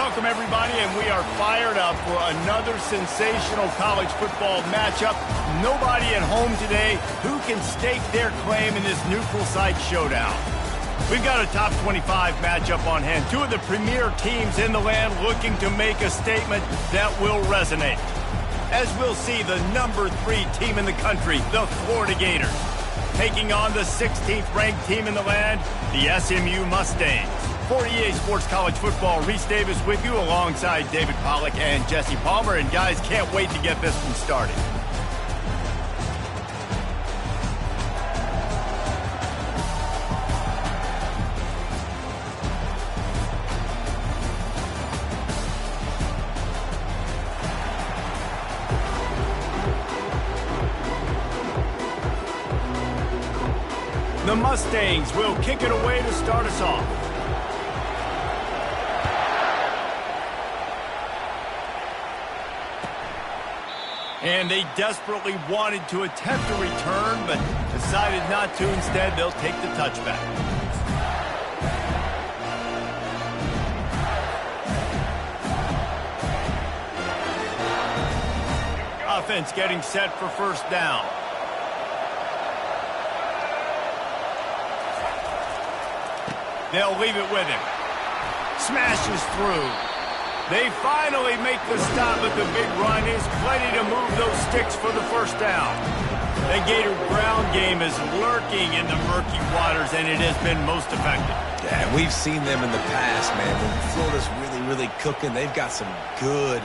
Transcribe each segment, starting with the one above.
Welcome, everybody, and we are fired up for another sensational college football matchup. Nobody at home today who can stake their claim in this neutral site showdown. We've got a top 25 matchup on hand. Two of the premier teams in the land looking to make a statement that will resonate. As we'll see, the number 3 team in the country, the Florida Gators, taking on the 16th ranked team in the land, the SMU Mustangs. For EA Sports College Football, Reese Davis with you alongside David Pollack and Jesse Palmer. And guys, can't wait to get this one started. The Mustangs will kick it away to start us off. And they desperately wanted to attempt a return, but decided not to. Instead, they'll take the touchback. Offense getting set for first down. They'll leave it with him. Smashes through. They finally make the stop, but the big run is plenty to move those sticks for the first down. The Gator ground game is lurking in the murky waters, and it has been most effective. Yeah, we've seen them in the past, man. When Florida's really cooking, they've got some good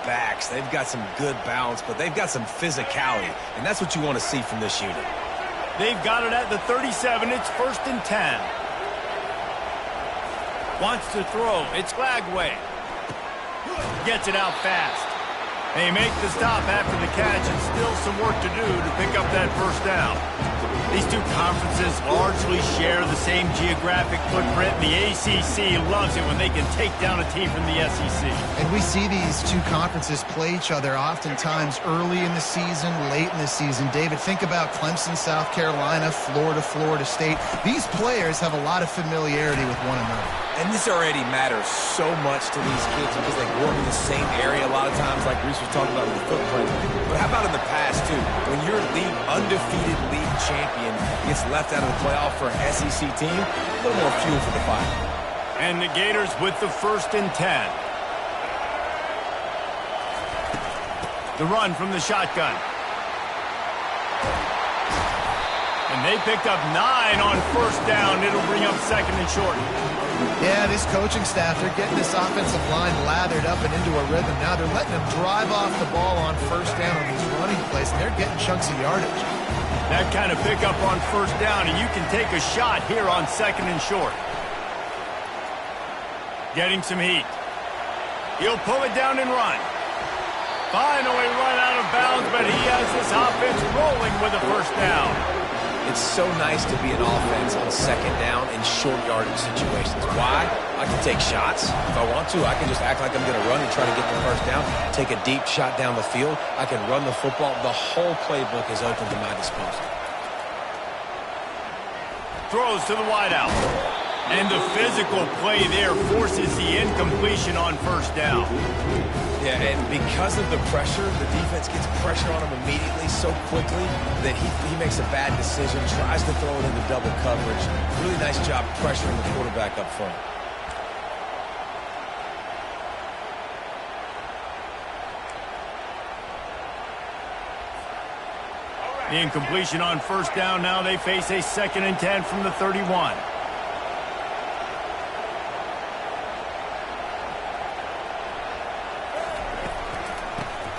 backs. They've got some good balance, but they've got some physicality, and that's what you want to see from this unit. They've got it at the 37. It's 1st and 10. Wants to throw. It's Lagway. Gets it out fast. They make the stop after the catch, and still some work to do to pick up that first down. These two conferences largely share the same geographic footprint. The ACC loves it when they can take down a team from the SEC. And we see these two conferences play each other oftentimes early in the season, late in the season. David, think about Clemson, South Carolina, Florida, Florida State. These players have a lot of familiarity with one another. And this already matters so much to these kids because they grew up in the same area a lot of times, like Reese was talking about with the footprint. But how about in the past, too? When your undefeated league champion gets left out of the playoff for an SEC team, a little more fuel for the fire. And the Gators with the 1st and 10. The run from the shotgun. And they picked up 9 on first down. It'll bring up 2nd and short. Yeah, this coaching staff, they're getting this offensive line lathered up and into a rhythm. Now they're letting them drive off the ball on first down on these running plays, and they're getting chunks of yardage. That kind of pickup on first down, and you can take a shot here on 2nd and short. Getting some heat. He'll pull it down and run. Finally run out of bounds, but he has this offense rolling with a first down. It's so nice to be an offense on 2nd down in short yardage situations. Why? I can take shots. If I want to, I can just act like I'm going to run and try to get the first down, take a deep shot down the field. I can run the football. The whole playbook is open to my disposal. Throws to the wideout. And the physical play there forces the incompletion on first down. Yeah, and because of the pressure, the defense gets pressure on him immediately so quickly that he makes a bad decision, tries to throw it into double coverage. Really nice job pressuring the quarterback up front. The incompletion on first down. Now they face a 2nd and 10 from the 31.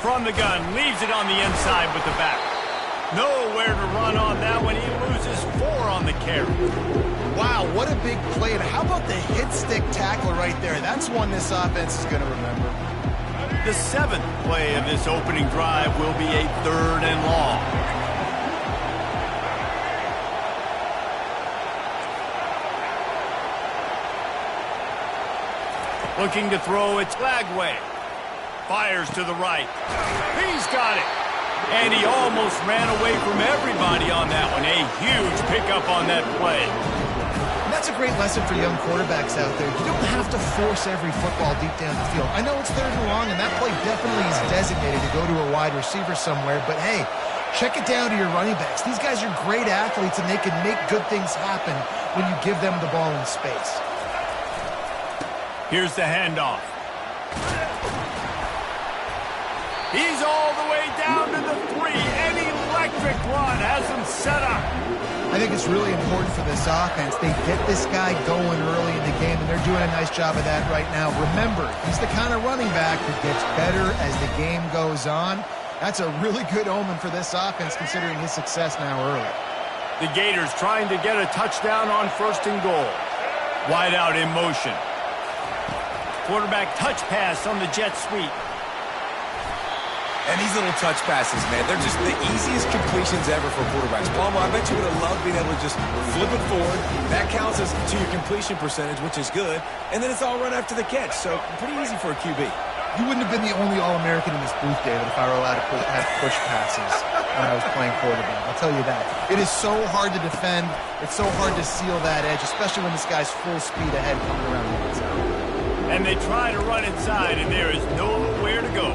From the gun, leaves it on the inside with the back. Nowhere to run on that one. He loses 4 on the carry. Wow, what a big play. And how about the hit stick tackle right there? That's one this offense is going to remember. The 7th play of this opening drive will be a 3rd and long. Looking to throw, it's Lagway. Fires to the right. He's got it. And he almost ran away from everybody on that one. A huge pickup on that play. And that's That's a great lesson for young quarterbacks out there. You don't have to force every football deep down the field. I know it's 3rd and long, and that play definitely is designated to go to a wide receiver somewhere, but hey, check it down to your running backs. These guys are great athletes, and they can make good things happen when you give them the ball in space. Here's the handoff. He's all the way down to the 3. An electric run has him set up. I think it's really important for this offense. They get this guy going early in the game, and they're doing a nice job of that right now. Remember, he's the kind of running back that gets better as the game goes on. That's a really good omen for this offense, considering his success now early. The Gators trying to get a touchdown on 1st and goal. Wide out in motion. Quarterback touch pass on the jet sweep. And these little touch passes, man, they're just the easiest completions ever for quarterbacks. Palmer, I bet you would have loved being able to just flip it forward. That counts as to your completion percentage, which is good. And then it's all run after the catch, so pretty easy for a QB. You wouldn't have been the only All-American in this booth, David, if I were allowed to have push passes when I was playing quarterback. I'll tell you that. It is so hard to defend. It's so hard to seal that edge, especially when this guy's full speed ahead coming around the inside. And they try to run inside, and there is nowhere to go.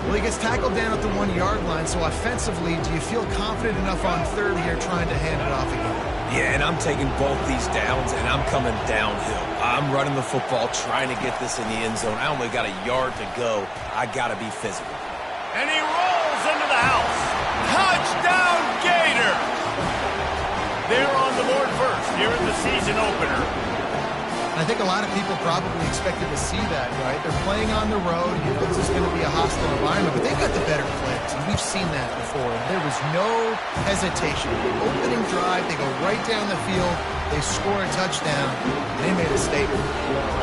Well, he gets tackled down at the 1-yard line, so offensively, do you feel confident enough on 3rd here trying to hand it off again? Yeah, and I'm taking both these downs, and I'm coming downhill. I'm running the football, trying to get this in the end zone. I only got a yard to go. I got to be physical. And he rolls into the house. Touchdown, Gator! They're on the board first here in the season opener. I think a lot of people probably expected to see that, right? They're playing on the road. You know, this is going to be a hostile environment, but they've got the better players, and we've seen that before. And there was no hesitation. The opening drive, they go right down the field, they score a touchdown, and they made a statement.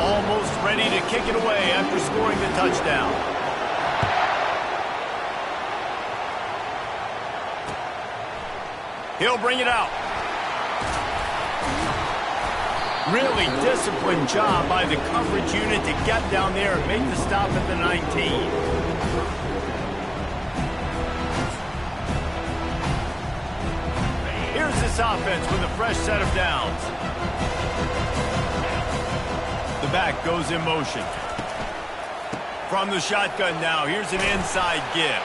Almost ready to kick it away after scoring the touchdown. He'll bring it out. Really disciplined job by the coverage unit to get down there and make the stop at the 19. Here's this offense with a fresh set of downs. The back goes in motion. From the shotgun now, here's an inside give.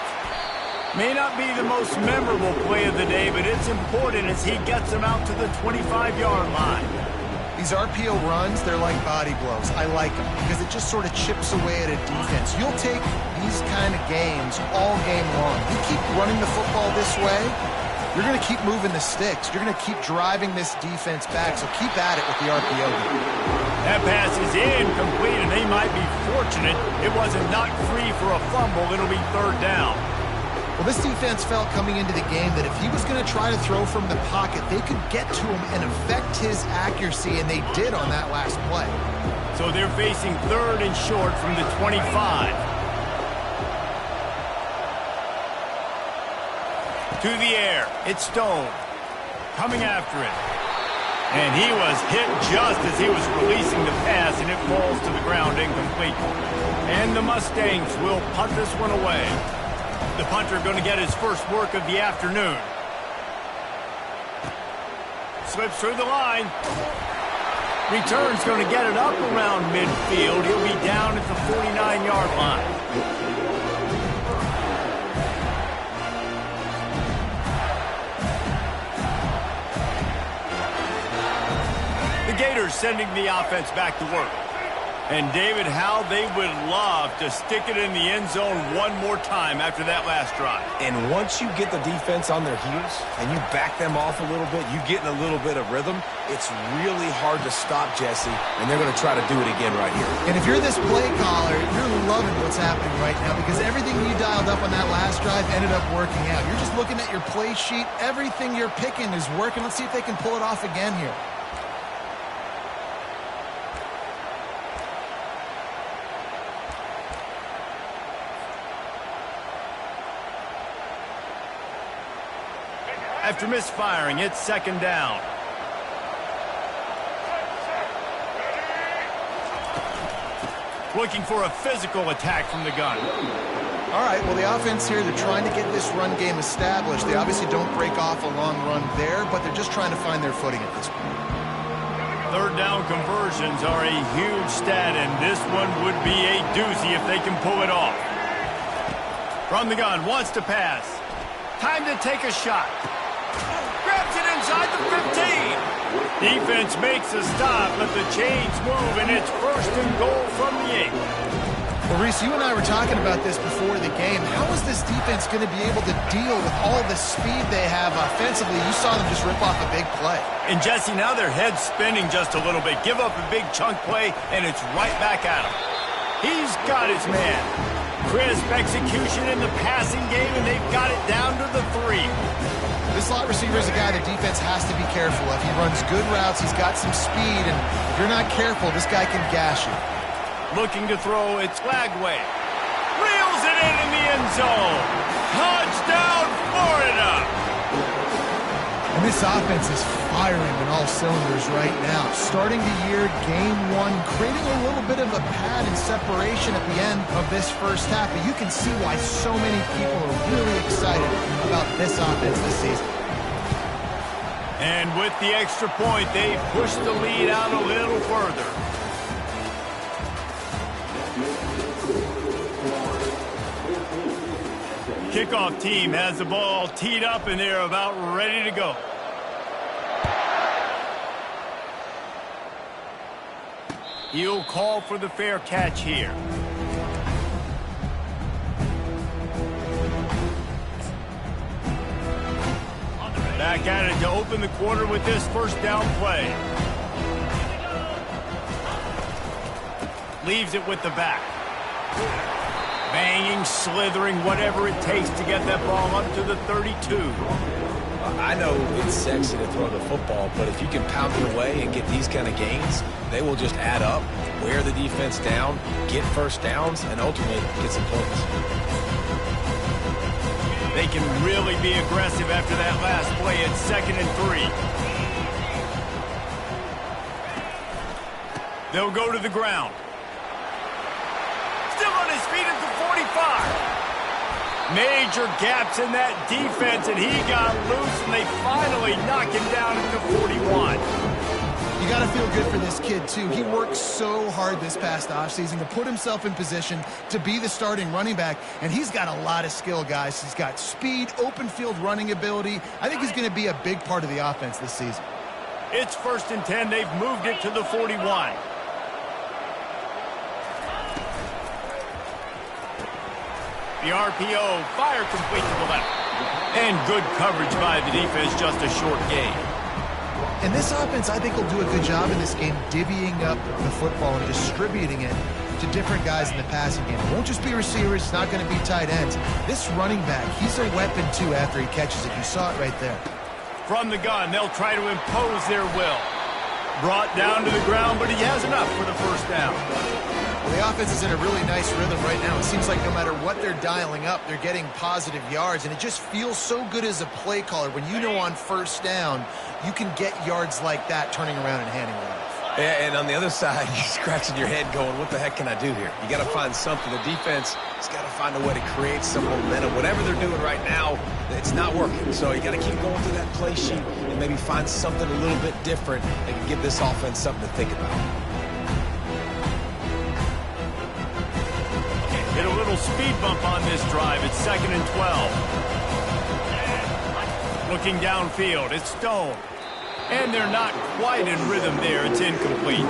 May not be the most memorable play of the day, but it's important as he gets them out to the 25-yard line. These RPO runs, they're like body blows. I like them because it just sort of chips away at a defense. You'll take these kind of games all game long. You keep running the football this way, you're going to keep moving the sticks. You're going to keep driving this defense back, so keep at it with the RPO game. That pass is incomplete, and they might be fortunate it wasn't knocked free for a fumble. It'll be 3rd down. Well, this defense felt coming into the game that if he was going to try to throw from the pocket, they could get to him and affect his accuracy, and they did on that last play. So they're facing 3rd and short from the 25. To the air, it's Stone. Coming after it. And he was hit just as he was releasing the pass, and it falls to the ground incomplete. And the Mustangs will punt this one away. The punter going to get his first work of the afternoon. Slips through the line. Return's going to get it up around midfield. He'll be down at the 49-yard line. The Gators sending the offense back to work. And, David, how they would love to stick it in the end zone one more time after that last drive. And once you get the defense on their heels and you back them off a little bit, you get in a little bit of rhythm, it's really hard to stop, Jesse, and they're going to try to do it again right here. And if you're this play caller, you're loving what's happening right now because everything you dialed up on that last drive ended up working out. You're just looking at your play sheet. Everything you're picking is working. Let's see if they can pull it off again here. After misfiring, it's 2nd down. Looking for a physical attack from the gun. All right, well, the offense here, they're trying to get this run game established. They obviously don't break off a long run there, but they're just trying to find their footing at this point. Third down conversions are a huge stat, and this one would be a doozy if they can pull it off. From the gun, wants to pass. Time to take a shot. Grabs it inside the 15. Defense makes a stop, but the chains move, and it's first and goal from the 8. Well, Reese, you and I were talking about this before the game. How is this defense going to be able to deal with all the speed they have offensively? You saw them just rip off a big play. And, Jesse, now their head's spinning just a little bit. Give up a big chunk play, and it's right back at him. He's got his man. Crisp execution in the passing game, and they've got it down to the 3. This slot receiver is a guy the defense has to be careful of. He runs good routes. He's got some speed, and if you're not careful, this guy can gash you. Looking to throw, it's Lagway. Reels it in the end zone. Touchdown, Florida! And this offense is firing on all cylinders right now. Starting the year, game 1, creating a little bit of a pad and separation at the end of this first half. But you can see why so many people are really excited about this offense this season. And with the extra point, they push the lead out a little further. Kickoff team has the ball teed up, and they're about ready to go. He'll call for the fair catch here. Back at it to open the quarter with this first down play. Leaves it with the back. Banging, slithering, whatever it takes to get that ball up to the 32. I know it's sexy to throw the football, but if you can pound it away and get these kind of gains, they will just add up, wear the defense down, get first downs, and ultimately get some points. They can really be aggressive after that last play at 2nd and 3. They'll go to the ground. Still on his feet at the 45. Major gaps in that defense, and he got loose, and they finally knock him down at the 41. You got to feel good for this kid, too. He worked so hard this past offseason to put himself in position to be the starting running back, and he's got a lot of skill, guys. He's got speed, open field running ability. I think he's going to be a big part of the offense this season. It's 1st and 10. They've moved it to the 41. The RPO, fire complete to the left. And good coverage by the defense, just a short gain. And this offense, I think, will do a good job in this game divvying up the football and distributing it to different guys in the passing game. It won't just be receivers. It's not going to be tight ends. This running back, he's a weapon, too, after he catches it. You saw it right there. From the gun, they'll try to impose their will. Brought down to the ground, but he has enough for the first down. Well, the offense is in a really nice rhythm right now. It seems like no matter what they're dialing up, they're getting positive yards, and it just feels so good as a play caller when you know on first down you can get yards like that turning around and handing it off. Yeah, and on the other side, you're scratching your head going, what the heck can I do here? You got to find something. The defense has got to find a way to create some momentum. Whatever they're doing right now, it's not working. So you got to keep going through that play sheet and maybe find something a little bit different that can give this offense something to think about. Hit a little speed bump on this drive. It's 2nd and 12. Looking downfield, it's Stone. And they're not quite in rhythm there. It's incomplete.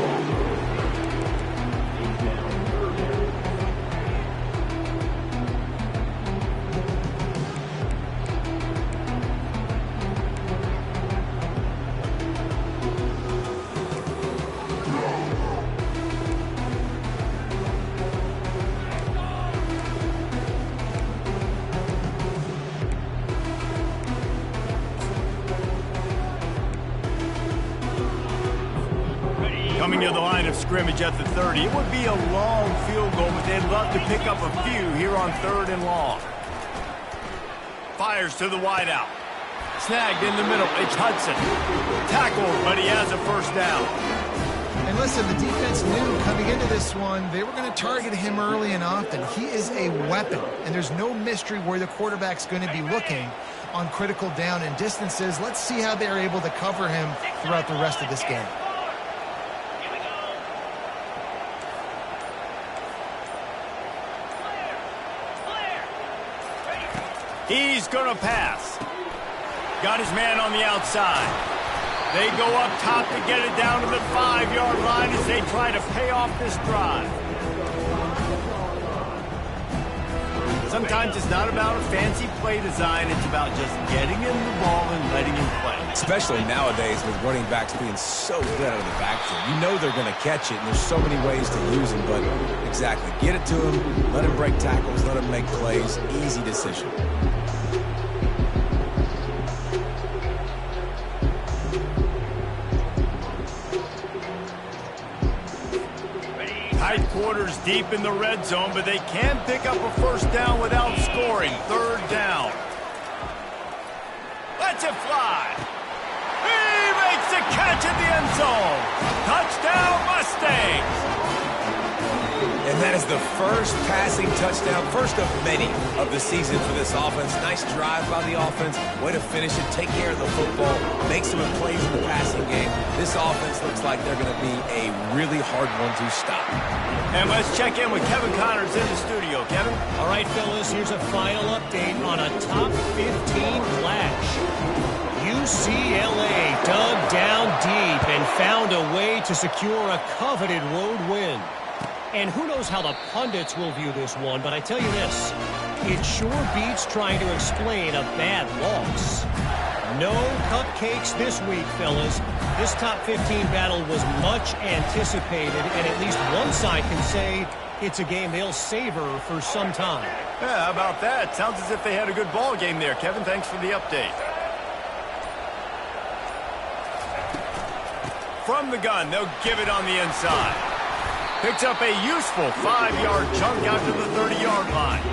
Coming to the line of scrimmage at the 30. It would be a long field goal, but they'd love to pick up a few here on 3rd and long. Fires to the wideout. Snagged in the middle. It's Hudson. Tackled, but he has a first down. And listen, the defense knew coming into this one, they were going to target him early and often. He is a weapon, and there's no mystery where the quarterback's going to be looking on critical down and distances. Let's see how they're able to cover him throughout the rest of this game. He's going to pass. Got his man on the outside. They go up top to get it down to the 5-yard line as they try to pay off this drive. Sometimes it's not about a fancy play design. It's about just getting him the ball and letting him play. Especially nowadays with running backs being so good out of the backfield. You know they're going to catch it, and there's so many ways to use them. But exactly, get it to him, let him break tackles, let him make plays. Easy decision. Tight quarters deep in the red zone, but they can pick up a first down without scoring. Third down. Let's it fly. He makes the catch in the end zone. Touchdown, Mustangs. And that is the first passing touchdown, first of many of the season for this offense. Nice drive by the offense. Way to finish it, take care of the football, make some plays in the passing game. This offense looks like they're going to be a really hard one to stop. And let's check in with Kevin Connors in the studio. Kevin? All right, fellas, here's a final update on a top 15 clash. UCLA dug down deep and found a way to secure a coveted road win. And who knows how the pundits will view this one, but I tell you this, it sure beats trying to explain a bad loss. No cupcakes this week, fellas. This top 15 battle was much anticipated, and at least one side can say it's a game they'll savor for some time. Yeah, how about that? Sounds as if they had a good ball game there, Kevin. Thanks for the update. From the gun, they'll give it on the inside. Picks up a useful 5-yard chunk out to the 30-yard line.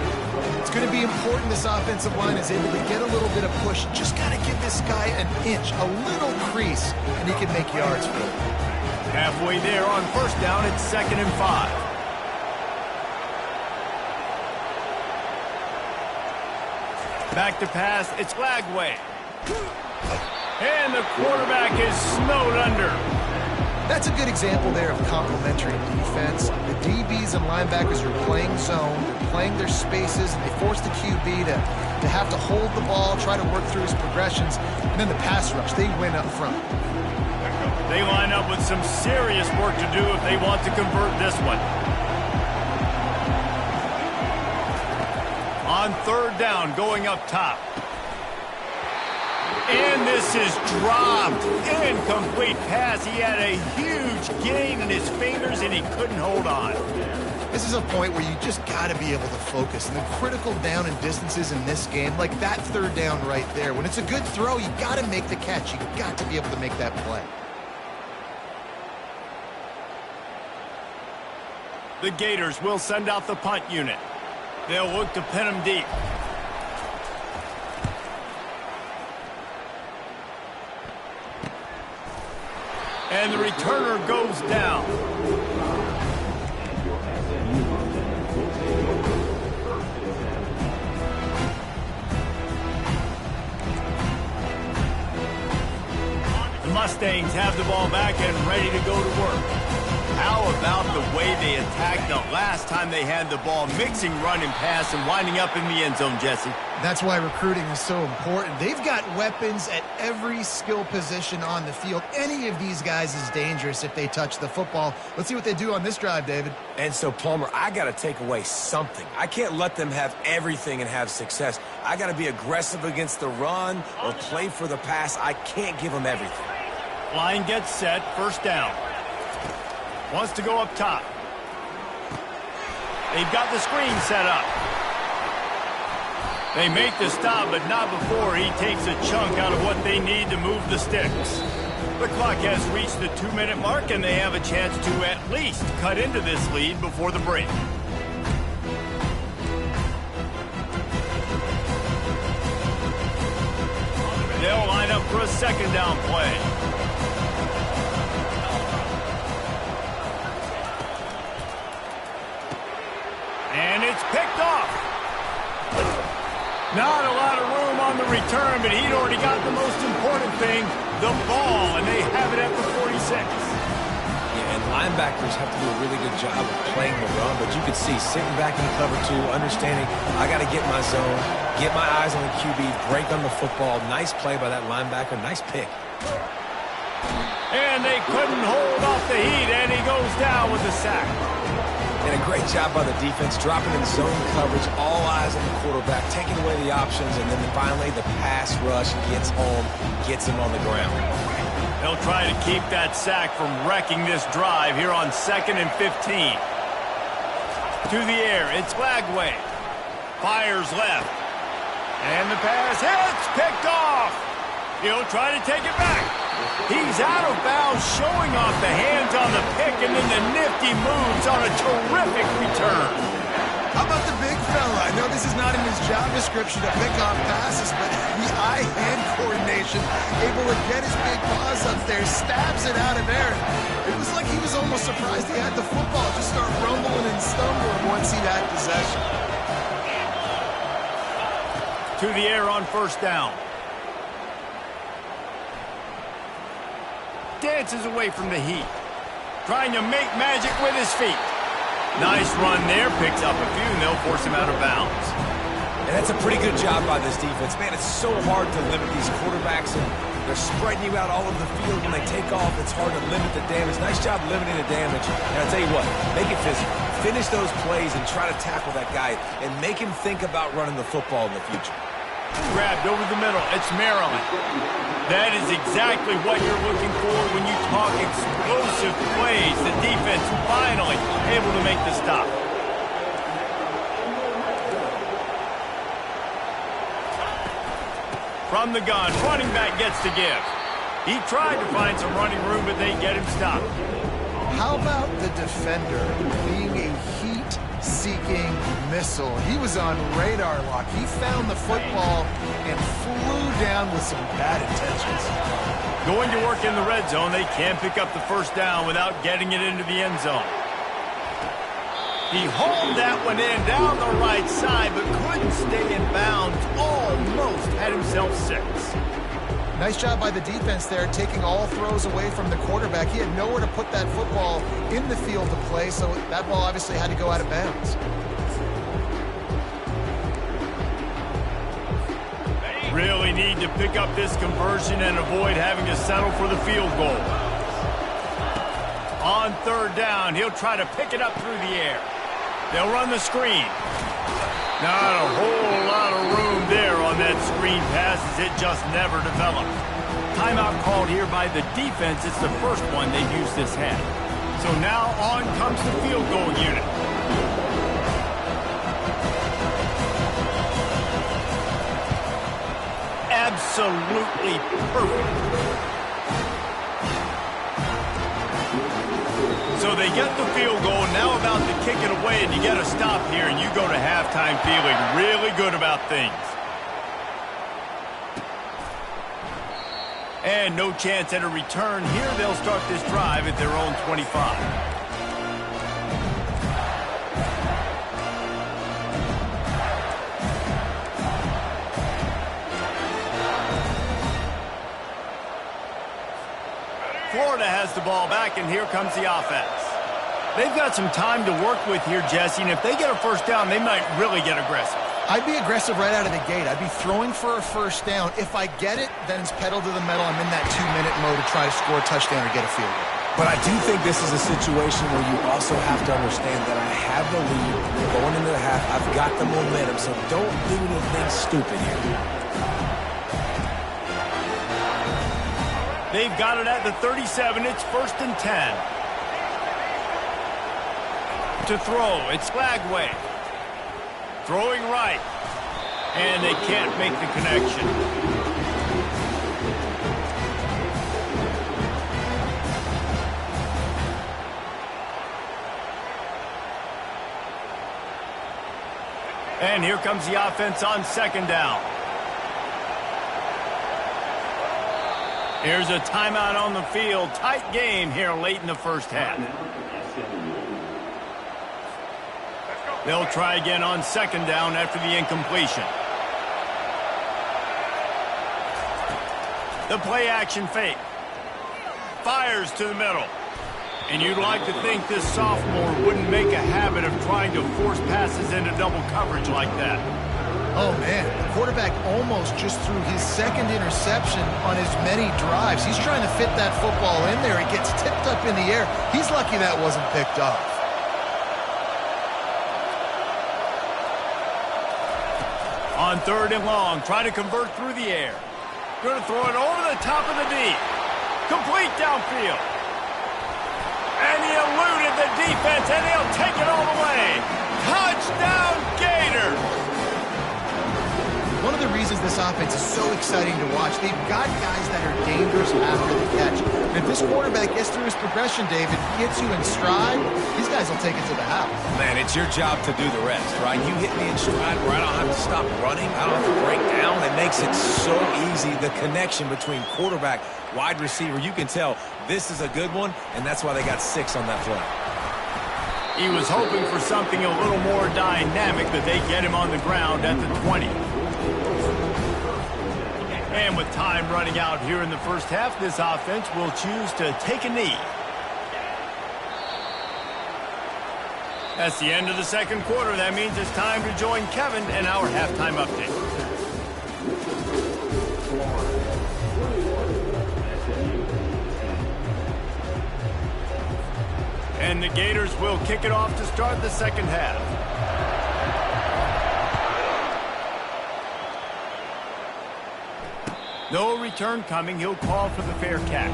It's going to be important this offensive line is able to get a little bit of push. Just got to give this guy an inch, a little crease, and he can make yards for it. Halfway there on first down, it's 2nd and 5. Back to pass, it's Lagway. And the quarterback is snowed under. That's a good example there of complementary defense. The DBs and linebackers are playing zone, they're playing their spaces, and they force the QB to have to hold the ball, try to work through his progressions, and then the pass rush, they win up front. They line up with some serious work to do if they want to convert this one. On third down, going up top. And this is dropped. Incomplete pass. He had a huge gain in his fingers, and he couldn't hold on. This is a point where you just got to be able to focus. And the critical down and distances in this game, like that third down right there, when it's a good throw, you got to make the catch. You got to be able to make that play. The Gators will send out the punt unit. They'll look to pin him deep. And the returner goes down. The Mustangs have the ball back and ready to go to work. How about the way they attacked the last time they had the ball, mixing run and pass and winding up in the end zone, Jesse? That's why recruiting is so important. They've got weapons at every skill position on the field. Any of these guys is dangerous if they touch the football. Let's see what they do on this drive, David. And so, Palmer, I got to take away something. I can't let them have everything and have success. I got to be aggressive against the run or play for the pass. I can't give them everything. Line gets set, first down. Wants to go up top. They've got the screen set up. They make the stop, but not before he takes a chunk out of what they need to move the sticks. The clock has reached the 2-minute mark, and they have a chance to at least cut into this lead before the break. They'll line up for a second down play. And it's picked off. Not a lot of room on the return, but he'd already got the most important thing, the ball, and they have it at the 46. Yeah, and Linebackers have to do a really good job of playing the run, but you can see sitting back in cover 2, understanding I got to get my zone, get my eyes on the QB, break on the football. Nice play by that linebacker. Nice pick. And they couldn't hold off the heat, and he goes down with a sack. And a great job by the defense, dropping in zone coverage, all eyes on the quarterback, taking away the options, and then finally the pass rush gets home, gets him on the ground. They'll try to keep that sack from wrecking this drive here on 2nd and 15. To the air, it's Lagway. Fires left. And the pass hits, picked off. He'll try to take it back. He's out of bounds, showing off the hands on the pick, and then the nifty moves on a terrific return. How about the big fella? I know this is not in his job description to pick off passes, but the eye-hand coordination, able to get his big paws up there, stabs it out of there. It was like he was almost surprised he had the football, just start rumbling and stumbling once he had possession. To the air on 1st down. Dances away from the heat. Trying to make magic with his feet. Nice run there. Picks up a few, and they'll force him out of bounds. And that's a pretty good job by this defense. Man, it's so hard to limit these quarterbacks, and they're spreading you out all over the field. When they take off, it's hard to limit the damage. Nice job limiting the damage. And I'll tell you what, make it physical. Finish those plays and try to tackle that guy and make him think about running the football in the future. Grabbed over the middle. It's Maryland. That is exactly what you're looking for when you talk explosive plays. The defense finally able to make the stop. From the gun, running back gets to give. He tried to find some running room, but they get him stopped. How about the defender being a heat-seeking missile? He was on radar lock. He found the football and flew down with some bad intentions. Going to work in the red zone, they can pick up the 1st down without getting it into the end zone. He hauled that one in down the right side, but couldn't stay in bounds. Almost had himself 6. Nice job by the defense there, taking all throws away from the quarterback. He had nowhere to put that football in the field to play, so that ball obviously had to go out of bounds. Really need to pick up this conversion and avoid having to settle for the field goal. On 3rd down, he'll try to pick it up through the air. They'll run the screen. Not a whole lot of room there on that screen pass as it just never developed. Timeout called here by the defense. It's the first one they've used this half. So now on comes the field goal unit. Absolutely perfect. So they get the field goal, now about to kick it away, and you get a stop here, and you go to halftime feeling really good about things. And no chance at a return here. They'll start this drive at their own 25. Florida has the ball back, and here comes the offense. They've got some time to work with here, Jesse, and if they get a 1st down, they might really get aggressive. I'd be aggressive right out of the gate. I'd be throwing for a 1st down. If I get it, then it's pedal to the metal. I'm in that 2-minute mode to try to score a touchdown or get a field goal. But I do think this is a situation where you also have to understand that I have the lead going into the half. I've got the momentum, so don't do anything stupid here. They've got it at the 37. It's 1st and 10. To throw, it's Lagway. Throwing right. And they can't make the connection. And here comes the offense on 2nd down. Here's a timeout on the field. Tight game here late in the 1st half. They'll try again on 2nd down after the incompletion. The play action fake. Fires to the middle. And you'd like to think this sophomore wouldn't make a habit of trying to force passes into double coverage like that. Oh, man, the quarterback almost just threw his second interception on as many drives. He's trying to fit that football in there. It gets tipped up in the air. He's lucky that wasn't picked off. On 3rd and long, trying to convert through the air. Going to throw it over the top of the knee. Complete downfield. And he eluded the defense, and he'll take it all the way. Touchdown, Gators! One of the reasons this offense is so exciting to watch, they've got guys that are dangerous after the catch. And if this quarterback gets through his progression, David, gets you in stride, these guys will take it to the house. Man, it's your job to do the rest, right? You hit me in stride where I don't have to stop running. I don't have to break down. It makes it so easy, the connection between quarterback, wide receiver. You can tell this is a good one, and that's why they got 6 on that play. He was hoping for something a little more dynamic, but they get him on the ground at the 20. And with time running out here in the first half, this offense will choose to take a knee. That's the end of the second quarter. That means it's time to join Kevin and our halftime update. And the Gators will kick it off to start the second half. No return coming. He'll call for the fair catch.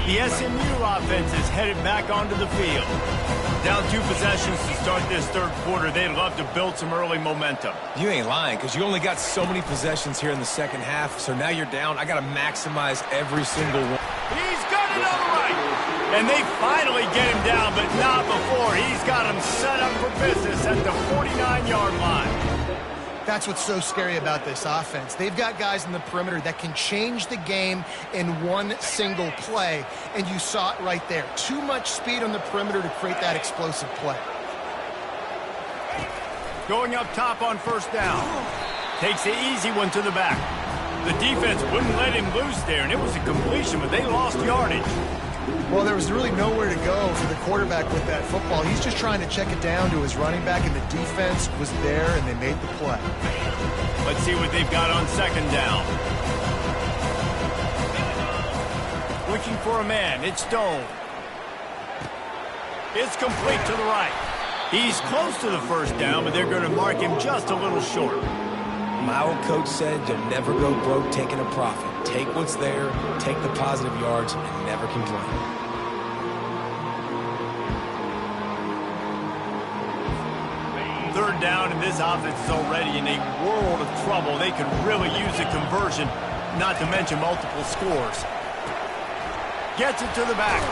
The SMU offense is headed back onto the field. Down 2 possessions to start this third quarter. They'd love to build some early momentum. You ain't lying, because you only got so many possessions here in the second half, so now you're down. I got to maximize every single one. He's got it on the right. And they finally get him down, but not before. He's got him set up for business at the 49-yard line. That's what's so scary about this offense. They've got guys in the perimeter that can change the game in one single play, and you saw it right there. Too much speed on the perimeter to create that explosive play. Going up top on first down. Takes the easy one to the back. The defense wouldn't let him loose there, and it was a completion, but they lost yardage. Well, there was really nowhere to go for the quarterback with that football. He's just trying to check it down to his running back, and the defense was there, and they made the play. Let's see what they've got on second down. Looking for a man. It's Stone. It's complete to the right. He's close to the first down, but they're going to mark him just a little short. My old coach said you'll never go broke taking a profit. Take what's there, take the positive yards, and never complain. Third down, and this offense is already in a world of trouble. They could really use a conversion, not to mention multiple scores. Gets it to the back.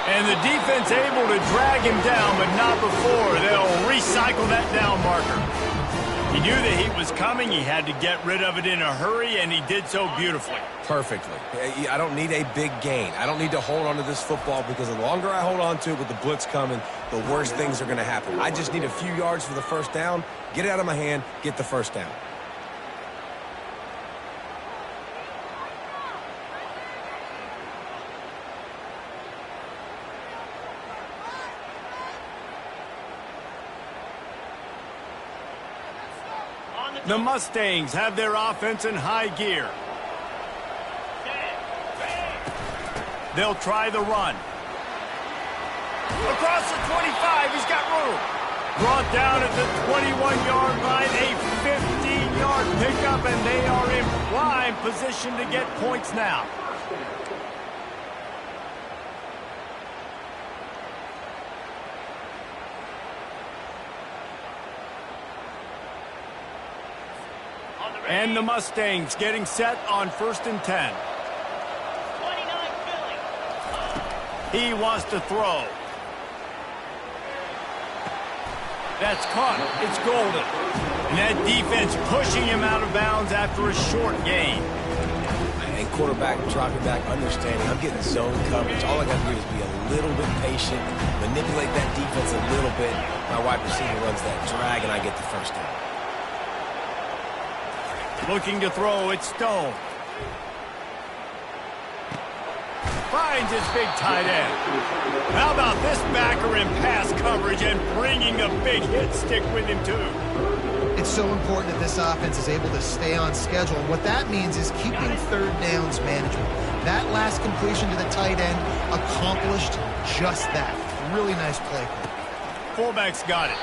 And the defense able to drag him down, but not before. They'll recycle that down marker. He knew the heat was coming. He had to get rid of it in a hurry, and he did so beautifully. Perfectly. I don't need a big gain. I don't need to hold on to this football because the longer I hold on to it with the blitz coming, the worse things are going to happen. I just need a few yards for the first down, get it out of my hand, get the first down. The Mustangs have their offense in high gear. They'll try the run. Across the 25, he's got room. Brought down at the 21-yard line, a 15-yard pickup, and they are in prime position to get points now. And the Mustangs getting set on 1st and 10. He wants to throw. That's caught. It's Golden. And that defense pushing him out of bounds after a short gain. And quarterback dropping back, understanding I'm getting zone coverage. All I got to do is be a little bit patient, manipulate that defense a little bit. My wide receiver runs that drag, and I get the first down. Looking to throw, it's Stone. Finds his big tight end. How about this backer in pass coverage and bringing a big hit stick with him too? It's so important that this offense is able to stay on schedule. What that means is keeping third downs manageable. That last completion to the tight end accomplished just that. Really nice play. Fullback's got it.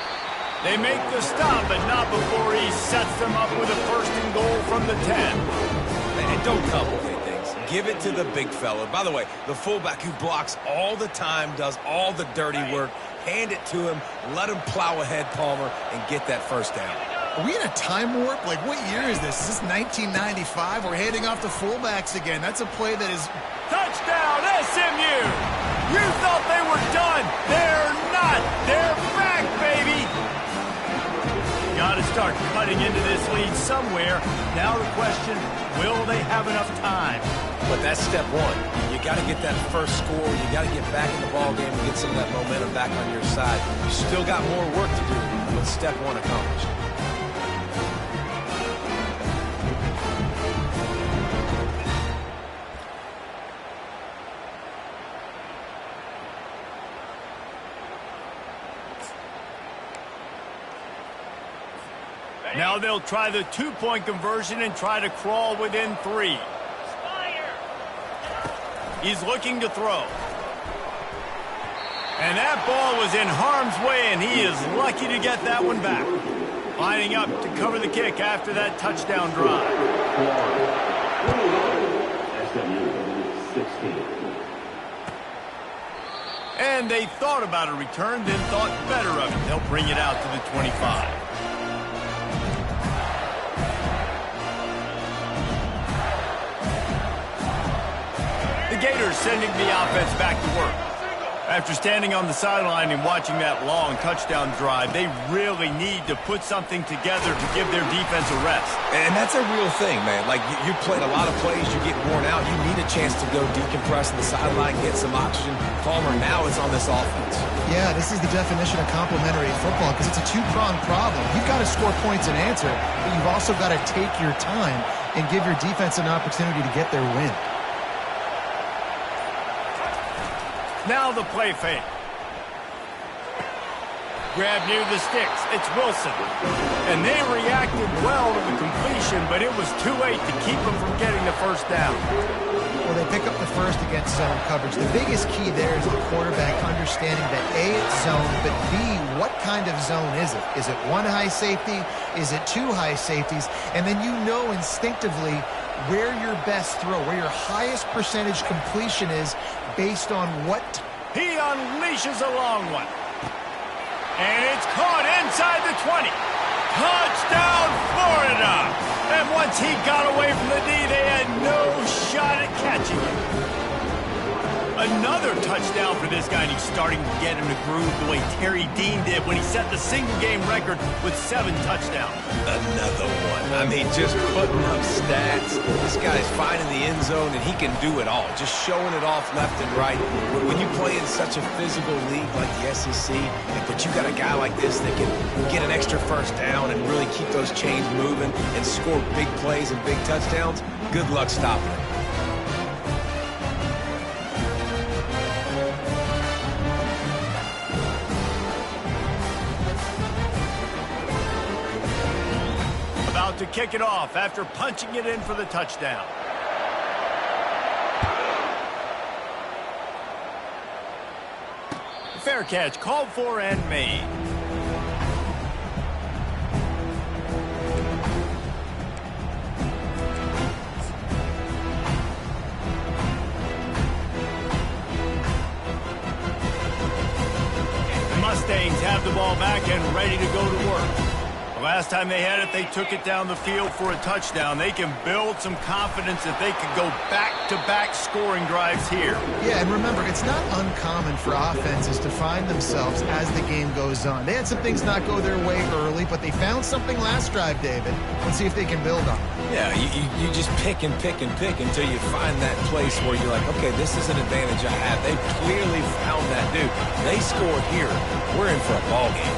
They make the stop, but not before he sets them up with a 1st and goal from the 10. And don't complicate things. Give it to the big fella. By the way, the fullback who blocks all the time, does all the dirty work. Hand it to him, let him plow ahead, Palmer, and get that 1st down. Are we in a time warp? Like, what year is this? Is this 1995? We're handing off to fullbacks again. That's a play that is... Touchdown, SMU! You thought they were done. They're not. They're back, baby! Got to start cutting into this lead somewhere. Now the question, will they have enough time? But that's step one. You got to get that first score. You got to get back in the ball game and get some of that momentum back on your side. You still got more work to do, but step one accomplished. Now they'll try the 2-point conversion and try to crawl within 3. He's looking to throw. And that ball was in harm's way, and he is lucky to get that one back. Lining up to cover the kick after that touchdown drive. And they thought about a return, then thought better of it. They'll bring it out to the 25. The Gators sending the offense back to work. After standing on the sideline and watching that long touchdown drive, they really need to put something together to give their defense a rest. And that's a real thing, man. Like, you played a lot of plays, you get worn out, you need a chance to go decompress on the sideline, get some oxygen. Palmer, now it's on this offense. Yeah, this is the definition of complementary football because it's a two-pronged problem. You've got to score points and answer, but you've also got to take your time and give your defense an opportunity to get their win. Now the play fake. Grab near the sticks. It's Wilson. And they reacted well to the completion, but it was too late to keep them from getting the 1st down. Well, they pick up the 1st against zone coverage. The biggest key there is the quarterback understanding that A, it's zone, but B, what kind of zone is it? Is it 1 high safety? Is it 2 high safeties? And then you know instinctively where your best throw, where your highest percentage completion is based on what... He unleashes a long one. And it's caught inside the 20. Touchdown, Florida! And once he got away from the knee, they had no shot at catching him. Another touchdown for this guy, and he's starting to get him to groove the way Terry Dean did when he set the single-game record with 7 touchdowns. Another one. I mean, just putting up stats. This guy's finding the end zone, and he can do it all. Just showing it off left and right. When you play in such a physical league like the SEC, but you got a guy like this that can get an extra 1st down and really keep those chains moving and score big plays and big touchdowns, good luck stopping him. To kick it off after punching it in for the touchdown. Fair catch, called for and made. The Mustangs have the ball back and ready to go to work. The last time they had it, they took it down the field for a touchdown. They can build some confidence that they can go back-to-back scoring drives here. Yeah, and remember, it's not uncommon for offenses to find themselves as the game goes on. They had some things not go their way early, but they found something last drive, David. Let's see if they can build on it. Yeah, you just pick and pick and pick until you find that place where you're like, okay, this is an advantage I have. They clearly found that dude. They score here. We're in for a ball game.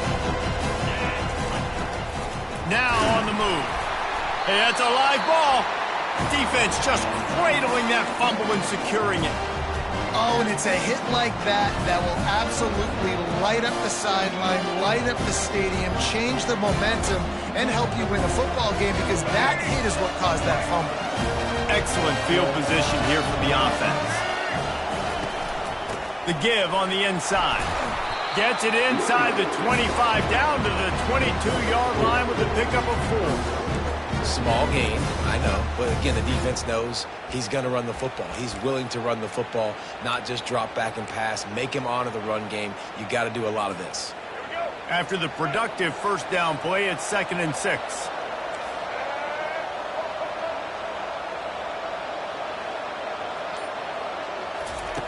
Now on the move. Hey, that's a live ball. Defense just cradling that fumble and securing it. Oh, and it's a hit like that that will absolutely light up the sideline, light up the stadium, change the momentum, and help you win a football game because that hit is what caused that fumble. Excellent field position here for the offense. The give on the inside. Gets it inside the 25 down to the 22-yard line with a pickup of 4. Small gain, I know. But again, the defense knows he's going to run the football. He's willing to run the football, not just drop back and pass. Make him honor the run game. You got to do a lot of this. After the productive first down play, it's 2nd and 6.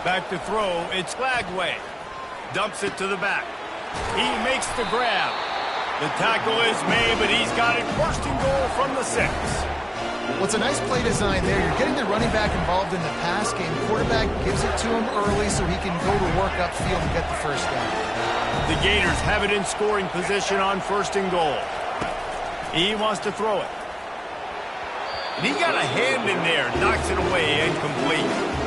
Back to throw, it's Lagway. Dumps it to the back. He makes the grab. The tackle is made, but he's got it 1st and goal from the 6. Well, it's a nice play design there. You're getting the running back involved in the pass game. Quarterback gives it to him early so he can go to work upfield and get the first down. The Gators have it in scoring position on 1st and goal. He wants to throw it. And he got a hand in there, knocks it away, incomplete.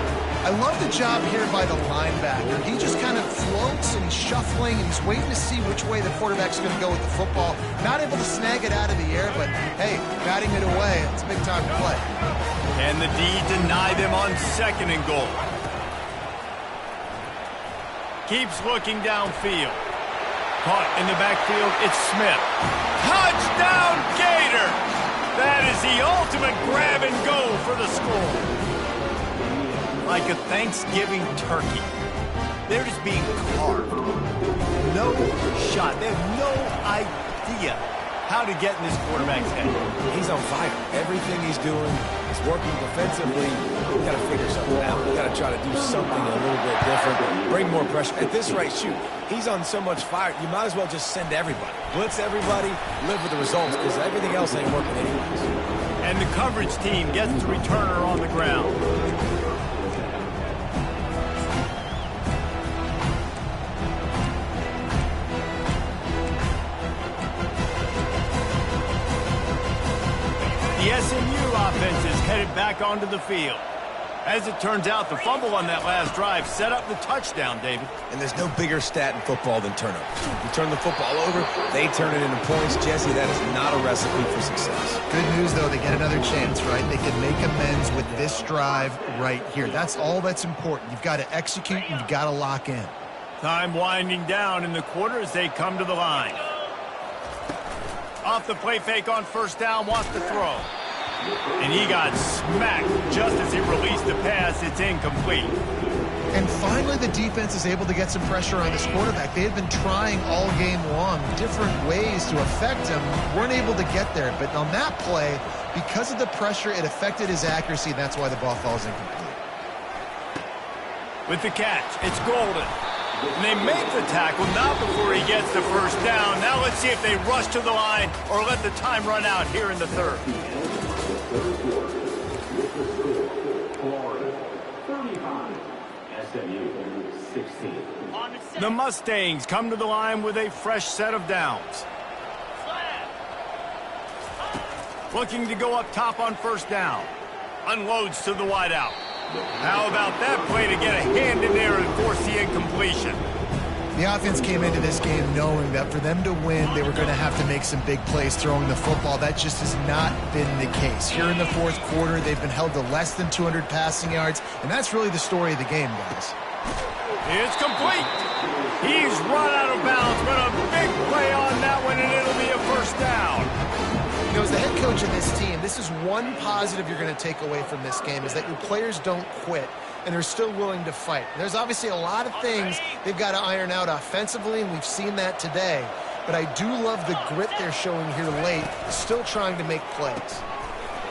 I love the job here by the linebacker. He just kind of floats and he's shuffling and he's waiting to see which way the quarterback's going to go with the football. Not able to snag it out of the air, but hey, batting it away, it's a big time to play. And the D denied them on 2nd and goal. Keeps looking downfield. Caught in the backfield, it's Smith. Touchdown, Gator! That is the ultimate grab and go for the score. Like a Thanksgiving turkey. They're just being carved. No shot. They have no idea how to get in this quarterback's head. He's on fire. Everything he's doing is working defensively. We've got to figure something out. We've got to try to do something a little bit different. Bring more pressure. At this rate, shoot, he's on so much fire, you might as well just send everybody. Blitz everybody, live with the results, because everything else ain't working anyways. And the coverage team gets the returner on the ground. The SMU offense is headed back onto the field. As it turns out, the fumble on that last drive set up the touchdown, David. And there's no bigger stat in football than turnovers. You turn the football over, they turn it into points. Jesse, that is not a recipe for success. Good news, though, they get another chance, right? They can make amends with this drive right here. That's all that's important. You've got to execute and you've got to lock in. Time winding down in the quarter as they come to the line. Off the play fake on 1st down, wants to throw. And he got smacked just as he released the pass. It's incomplete. And finally, the defense is able to get some pressure on this quarterback. They had been trying all game long different ways to affect him. Weren't able to get there. But on that play, because of the pressure, it affected his accuracy, and that's why the ball falls incomplete. With the catch, it's Golden. And they make the tackle, not before he gets the 1st down. Now let's see if they rush to the line or let the time run out here in the 3rd. Florida, 35. SMU, 16. The Mustangs come to the line with a fresh set of downs. Looking to go up top on 1st down. Unloads to the wideout. How about that play to get a hand in there and force the incompletion? The offense came into this game knowing that for them to win, they were going to have to make some big plays throwing the football. That just has not been the case. Here in the 4th quarter, they've been held to less than 200 passing yards, and that's really the story of the game, guys. It's complete. He's run out of bounds, but a big play on that one, and it'll be a 1st down. You know, as the head coach of this team, this is one positive you're going to take away from this game, is that your players don't quit and they're still willing to fight. There's obviously a lot of things they've got to iron out offensively, and we've seen that today. But I do love the grit they're showing here late, still trying to make plays.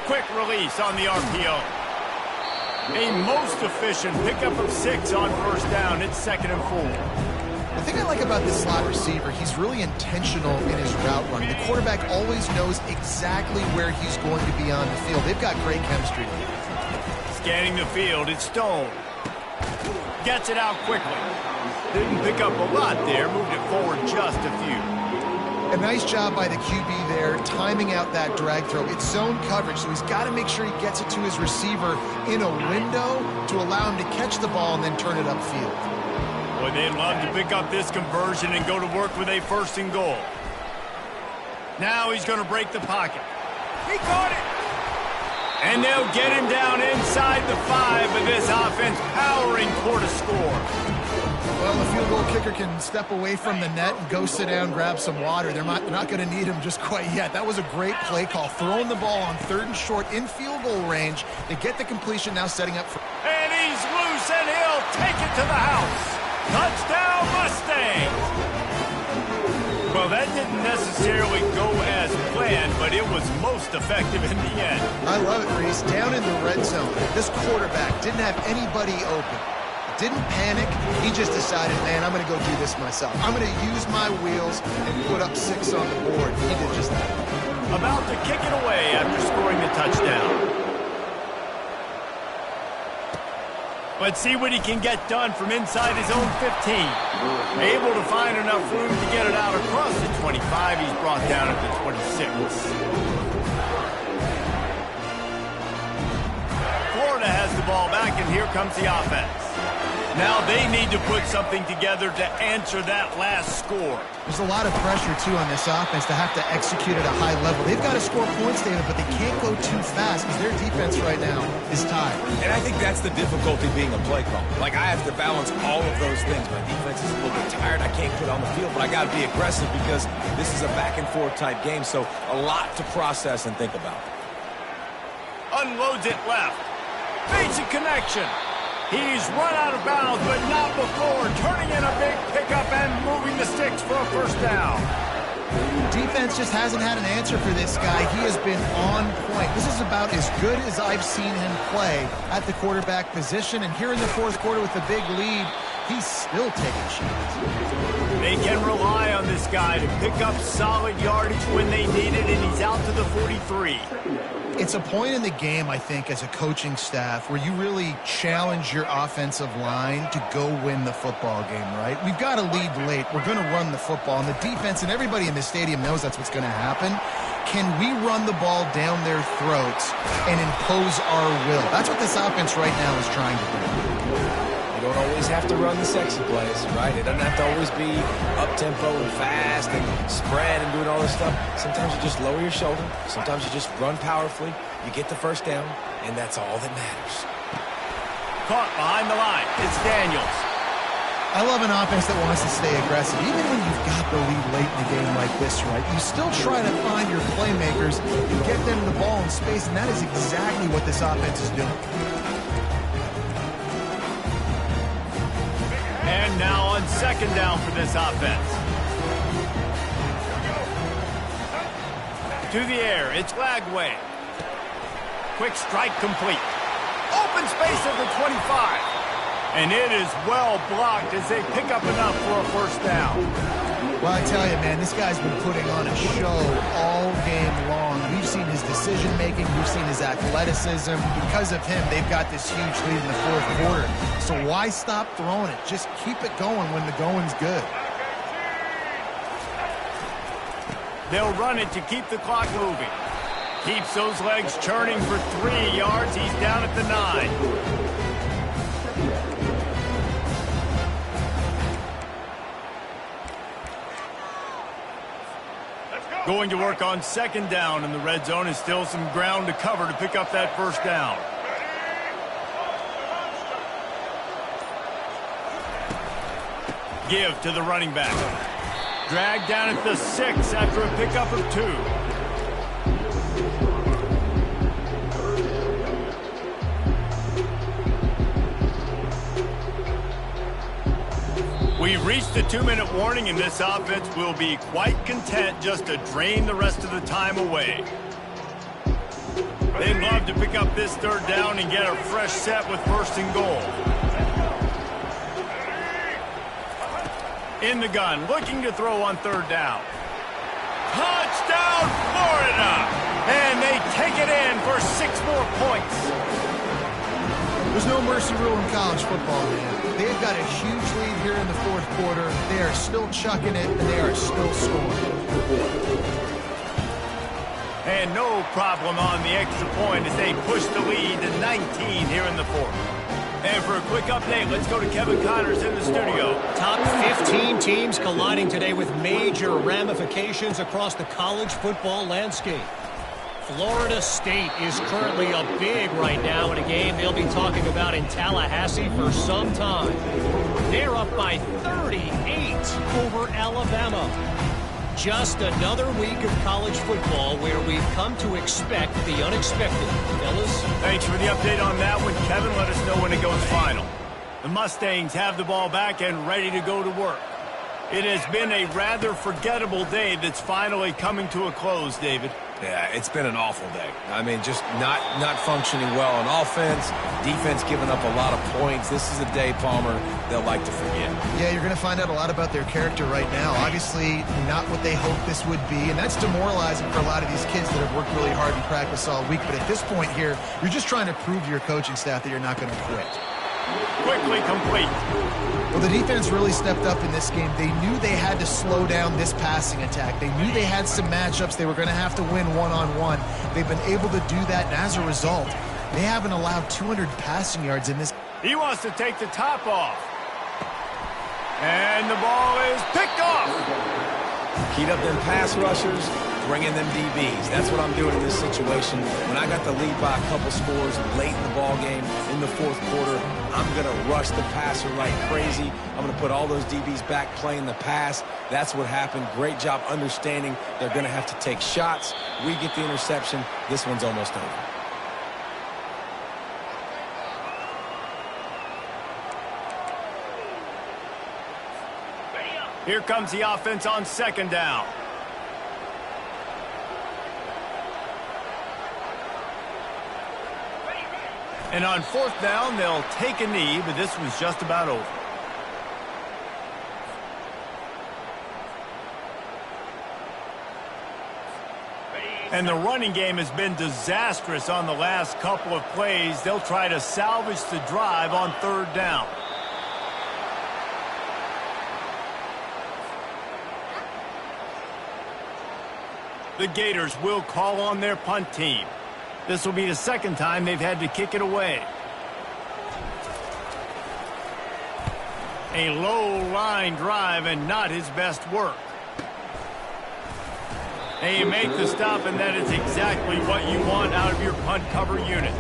Quick release on the RPO. A most efficient pickup of 6 on 1st down. It's 2nd and 4. The thing I like about this slot receiver, he's really intentional in his route running. The quarterback always knows exactly where he's going to be on the field. They've got great chemistry together. Scanning the field, it's Stone. Gets it out quickly. Didn't pick up a lot there, moved it forward just a few. A nice job by the QB there, timing out that drag throw. It's zone coverage, so he's got to make sure he gets it to his receiver in a window to allow him to catch the ball and then turn it upfield. Boy, they'd love to pick up this conversion and go to work with a 1st and goal. Now he's going to break the pocket. He caught it! And they'll get him down inside the 5, but this offense powering toward a score. Well, the field goal kicker can step away from the net and go sit down, grab some water. They're not going to need him just quite yet. That was a great play call. Throwing the ball on 3rd and short in field goal range. They get the completion, now setting up for... And he's loose, and he'll take it to the house. Touchdown, Mustangs! Well, that didn't necessarily go as planned, but it was most effective in the end. I love it, Reese. Down in the red zone, this quarterback didn't have anybody open. Didn't panic. He just decided, man, I'm going to go do this myself. I'm going to use my wheels and put up 6 on the board. He did just that. About to kick it away after scoring the touchdown. Let's see what he can get done from inside his own 15. Able to find enough room to get it out across the 25. He's brought down at the 26. Florida has the ball back, and here comes the offense. Now they need to put something together to answer that last score. There's a lot of pressure, too, on this offense to have to execute at a high level. They've got to score points, David, but they can't go too fast because their defense right now is tired. And I think that's the difficulty being a play caller. Like, I have to balance all of those things. My defense is a little bit tired. I can't put on the field, but I got to be aggressive because this is a back-and-forth type game, so a lot to process and think about. Unloads it left. Basic connection. He's run out of bounds, but not before turning in a big pickup and moving the sticks for a 1st down. Defense just hasn't had an answer for this guy. He has been on point. This is about as good as I've seen him play at the quarterback position. And here in the 4th quarter with a big lead, he's still taking shots. They can rely on this guy to pick up solid yardage when they need it, and he's out to the 43. It's a point in the game, I think, as a coaching staff where you really challenge your offensive line to go win the football game, right? We've got to lead late. We're going to run the football, and the defense and everybody in the stadium knows that's what's going to happen. Can we run the ball down their throats and impose our will? That's what this offense right now is trying to do. You don't always have to run the sexy plays, right? It doesn't have to always be up-tempo and fast and spread and doing all this stuff. Sometimes you just lower your shoulder. Sometimes you just run powerfully. You get the 1st down, and that's all that matters. Caught behind the line. It's Daniels. I love an offense that wants to stay aggressive. Even when you've got the lead late in a game like this, right, you still try to find your playmakers and get them the ball in space, and that is exactly what this offense is doing. And now on 2nd down for this offense. To the air, it's Lagway. Quick strike complete. Open space at the 25. And it is well blocked as they pick up enough for a 1st down. Well, I tell you, man, this guy's been putting on a show all game long. We've seen his decision-making. We've seen his athleticism. Because of him, they've got this huge lead in the 4th quarter. So why stop throwing it? Just keep it going when the going's good. They'll run it to keep the clock moving. Keeps those legs churning for 3 yards. He's down at the 9. Going to work on 2nd down in the red zone, and still some ground to cover to pick up that 1st down. Give to the running back. Dragged down at the 6 after a pickup of 2. We've reached the 2-minute warning, and this offense will be quite content just to drain the rest of the time away. They'd love to pick up this 3rd down and get a fresh set with 1st and goal. In the gun, looking to throw on 3rd down. Touchdown, Florida! And they take it in for 6 more points. There's no mercy rule in college football, man. They've got a huge lead here in the fourth quarter. They are still chucking it, and they are still scoring. And no problem on the extra point as they push the lead to 19 here in the fourth. And for a quick update, let's go to Kevin Connors in the studio. Top 15 teams colliding today with major ramifications across the college football landscape. Florida State is currently up big right now in a game they'll be talking about in Tallahassee for some time. They're up by 38 over Alabama. Just another week of college football where we've come to expect the unexpected. Fellas? Thanks for the update on that one, Kevin. Let us know when it goes final. The Mustangs have the ball back and ready to go to work. It has been a rather forgettable day that's finally coming to a close, David. Yeah, it's been an awful day. I mean, just not functioning well on offense, defense giving up a lot of points. This is a day, Palmer, they'll like to forget. Yeah, you're going to find out a lot about their character right now. Obviously, not what they hoped this would be, and that's demoralizing for a lot of these kids that have worked really hard in practice all week. But at this point here, you're just trying to prove to your coaching staff that you're not going to quit. Quickly complete. Well, the defense really stepped up in this game. They knew they had to slow down this passing attack. They knew they had some matchups they were going to have to win one-on-one. They've been able to do that, and as a result, they haven't allowed 200 passing yards in this. He wants to take the top off. And the ball is picked off. Heat up them pass rushers, bring in them DBs. That's what I'm doing in this situation. When I got the lead by a couple scores late in the ball game, in the fourth quarter, I'm going to rush the passer like crazy. I'm going to put all those DBs back playing the pass. That's what happened. Great job understanding they're going to have to take shots. We get the interception. This one's almost over. Here comes the offense on second down. And on fourth down, they'll take a knee, but this was just about over. And the running game has been disastrous on the last couple of plays. They'll try to salvage the drive on third down. The Gators will call on their punt team. This will be the second time they've had to kick it away. A low line drive and not his best work. And you make the stop, and that is exactly what you want out of your punt cover unit.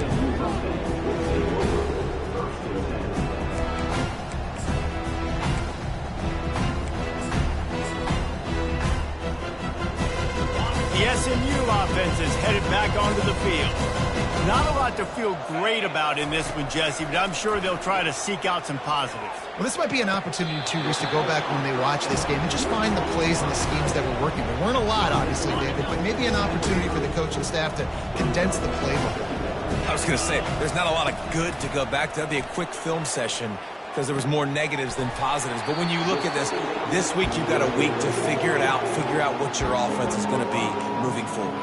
The SMU offense is headed back onto the field. Not a lot to feel great about in this one, Jesse, but I'm sure they'll try to seek out some positives. Well, this might be an opportunity, too, Reese, to go back when they watch this game and just find the plays and the schemes that were working. There weren't a lot, obviously, David, but maybe an opportunity for the coaching staff to condense the playbook. I was going to say, there's not a lot of good to go back to. That'd be a quick film session because there was more negatives than positives. But when you look at this week you've got a week to figure it out, figure out what your offense is going to be moving forward.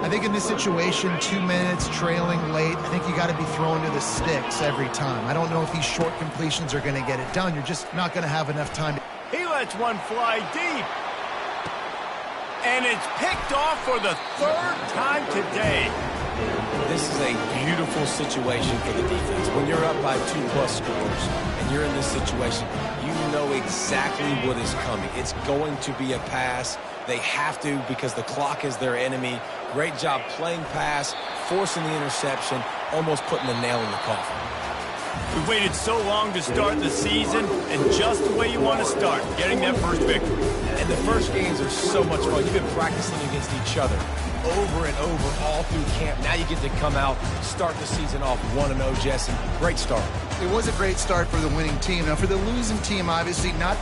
I think in this situation, 2 minutes, trailing late, I think you got to be throwing to the sticks every time. I don't know if these short completions are going to get it done. You're just not going to have enough time. He lets one fly deep. And it's picked off for the third time today. This is a beautiful situation for the defense. When you're up by 2+ scores and you're in this situation, you know exactly what is coming. It's going to be a pass. They have to because the clock is their enemy. Great job playing pass, forcing the interception, almost putting the nail in the coffin. We waited so long to start the season, and just the way you want to start, getting that first victory. And the first games are so much fun. You've been practicing against each other over and over all through camp. Now you get to come out, start the season off 1-0, Jesse. Great start. It was a great start for the winning team. Now, for the losing team, obviously not the